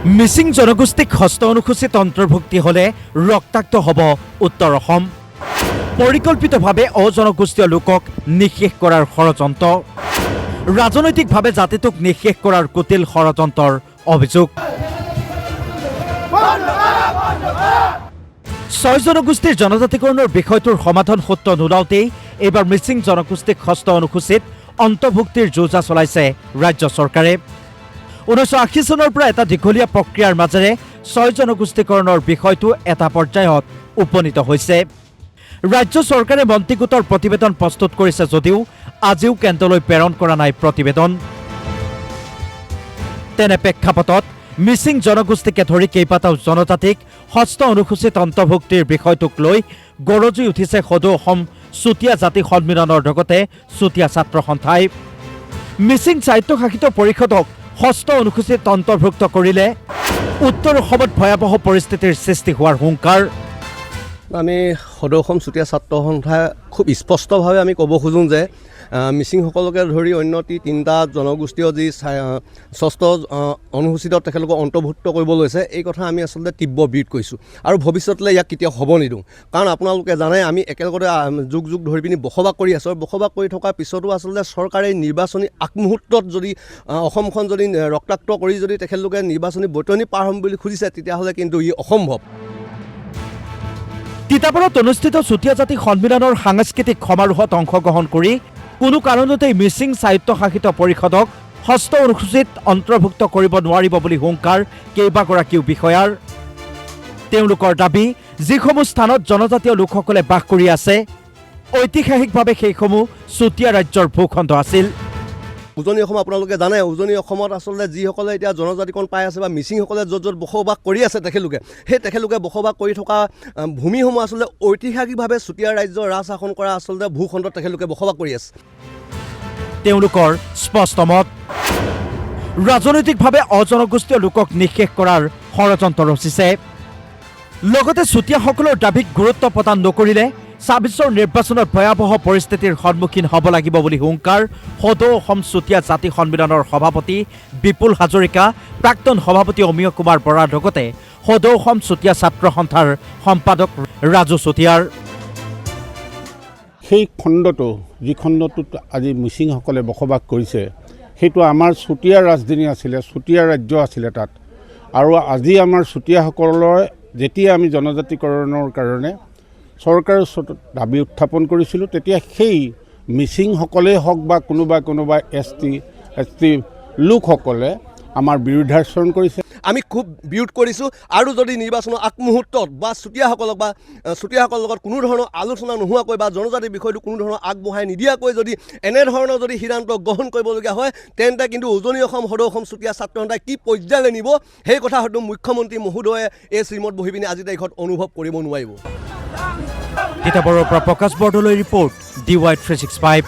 মিচিং জনগোষ্ঠীক হস্ত অনুসূচিত অন্তৰ্ভুক্তি হলে ৰক্তাক্ত হ'ব উত্তৰ অসম। পৰিকল্পিতভাৱে অজনগোষ্ঠীয় লোকক নিঃশেষ কৰাৰ ষড়যন্ত্ৰ, ৰাজনৈতিকভাৱে জাতিটোক নিঃশেষ কৰাৰ কুটিল ষড়যন্ত্ৰৰ অভিযোগ। 6 জনগোষ্ঠীৰ জনজাতিকৰণৰ বিষয়টোৰ সমাধান সূত্ৰ নোলাওঁতেই এইবাৰ মিচিং জনগোষ্ঠীক হস্ত অনুসূচিত অন্তৰ্ভুক্তিৰ যোজা চলাইছে ৰাজ্য চৰকাৰে। 1980 চনৰ পৰা এটা দীঘলীয়া প্ৰক্ৰিয়াৰ মাজেৰে 6 জনগোষ্ঠীকৰণৰ বিষয়টো এটা পৰ্যায়ত উপনীত হৈছে। ৰাজ্য চৰকাৰে মন্ত্ৰীগোটৰ প্ৰতিবেদন প্ৰস্তুত কৰিছে যদিও আজিও কেন্দ্ৰলৈ প্ৰেৰণ কৰা নাই প্ৰতিবেদন। তেনে প্ৰেক্ষাপটত মিচিং জনগোষ্ঠীকে ধৰি কেইবাটাও জনজাতিক হস্ত অনুসূচিত অন্তৰ্ভুক্তিৰ বিষয়টোক লৈ গৰজি উঠিছে সদৌ অসম চুতীয়া জাতি সন্মিলনৰ লগতে চুতীয়া ছাত্ৰ সন্থাই। মিচিং স্বায়ত্তশাসিত পৰিষদক হস্ত অনুসূচিত অন্তৰ্ভুক্ত কৰিলে উত্তৰ অসমত ভয়াৱহ পৰিস্থিতিৰ সৃষ্টি হোৱাৰ হুংকাৰ। আমি সদৌ অসম চুতীয়া ছাত্ৰ সন্থাই খুব স্পষ্টভাৱে আমি ক'ব খোজোঁ যে মিচিংসকলকে ধৰি অন্য তিনিটা জনগোষ্ঠীয় যি 6ষ্ঠ অনুসূচিত তেখেতলোকক অন্তৰ্ভুক্ত কৰিব লৈছে, এই কথা আমি আচলতে তীব্ৰ বিৰোধ কৰিছোঁ আৰু ভৱিষ্যতলৈ ইয়াক কেতিয়াও হ'ব নিদিওঁ। কাৰণ আপোনালোকে জানে আমি একেলগতে যুগ যুগ ধৰি পিনি বসবাস কৰি আছোঁ আৰু বসবাস কৰি থকাৰ পিছতো আচলতে চৰকাৰে নিৰ্বাচনী আগমুহূৰ্তত যদি অসমখন যদি ৰক্তাক্ত কৰি যদি তেখেতলোকে নিৰ্বাচনী বৈতৰণি পাৰ হ'ম বুলি খুজিছে, তেতিয়াহ'লে কিন্তু ই অসম্ভৱ। তিতাবৰত অনুষ্ঠিত চুতীয়া জাতি সন্মিলনৰ সাংস্কৃতিক সমাৰোহত অংশগ্ৰহণ কৰি কোনো কাৰণতেই মিচিং স্বায়ত্তশাসিত পৰিষদক হস্ত অনুসূচিত অন্তৰ্ভুক্ত কৰিব নোৱাৰিব বুলি হুংকাৰ কেইবাগৰাকীও বিষয়াৰ। তেওঁলোকৰ দাবী, যিসমূহ স্থানত জনজাতীয় লোকসকলে বাস কৰি আছে ঐতিহাসিকভাৱে সেইসমূহ চুতীয়া ৰাজ্যৰ ভূখণ্ড আছিল। উজনি অসম আপোনালোকে জানে, উজনি অসমত আচলতে যিসকলে এতিয়া জনজাতিকৰণ পাই আছে বা মিচিংসকলে য'ত য'ত বসবাস কৰি আছে তেখেতলোকে বসবাস কৰি থকা ভূমিসমূহ আচলতে ঐতিহাসিকভাৱে চুতীয়া ৰাজ্যৰ ৰাজ শাসন কৰা আচলতে ভূখণ্ডত তেখেতলোকে বসবাস কৰি আছে। তেওঁলোকৰ স্পষ্ট মত, ৰাজনৈতিকভাৱে অজনগোষ্ঠীয় লোকক নিঃশেষ কৰাৰ ষড়যন্ত্ৰ ৰচিছে। লগতে চুতীয়াসকলৰ দাবীক গুৰুত্ব প্ৰদান নকৰিলে 26ৰ নিৰ্বাচনত ভয়াৱহ পৰিস্থিতিৰ সন্মুখীন হ'ব লাগিব বুলি হুংকাৰ সদৌ অসম চুতীয়া জাতি সন্মিলনৰ সভাপতি বিপুল হাজৰিকা, প্ৰাক্তন সভাপতি অমীয় কুমাৰ বৰাৰ লগতে সদৌ অসম চুতীয়া ছাত্ৰ সন্থাৰ সম্পাদক ৰাজু চুতীয়াৰ। সেই খণ্ডটো যি খণ্ডটোত আজি মিচিংসকলে বসবাস কৰিছে, সেইটো আমাৰ চুতীয়া ৰাজধানী আছিলে, চুতীয়া ৰাজ্য আছিলে তাত। আৰু আজি আমাৰ চুতীয়াসকলৰ যেতিয়া আমি জনজাতিকৰণৰ কাৰণে চৰকাৰৰ ওচৰত দাবী উত্থাপন কৰিছিলোঁ, তেতিয়া সেই মিচিংসকলেই হওক বা কোনোবা এছ টি লোকসকলে আমাৰ বিৰুদ্ধাচৰণ কৰিছে। আমি খুব বিৰোধ কৰিছোঁ আৰু যদি নিৰ্বাচনৰ আগমুহূৰ্তত বা চুতীয়াসকলৰ লগত কোনো ধৰণৰ আলোচনা নোহোৱাকৈ বা জনজাতিৰ বিষয়টো কোনো ধৰণৰ আগবঢ়াই নিদিয়াকৈ যদি এনেধৰণৰ যদি সিদ্ধান্ত গ্ৰহণ কৰিবলগীয়া হয়, তেন্তে কিন্তু উজনি অসম সদৌ অসম চুতীয়া ছাত্ৰ সন্থাই কি পৰ্যায়লৈ নিব, সেই কথা হয়তো মুখ্যমন্ত্ৰী মহোদয়ে এই শ্ৰীমত বহি পিনি আজি তাৰিখত অনুভৱ কৰিব নোৱাৰিব। তিতাবৰৰ পৰা প্ৰকাশ বৰদলৈ ৰিপৰ্ট, DY365।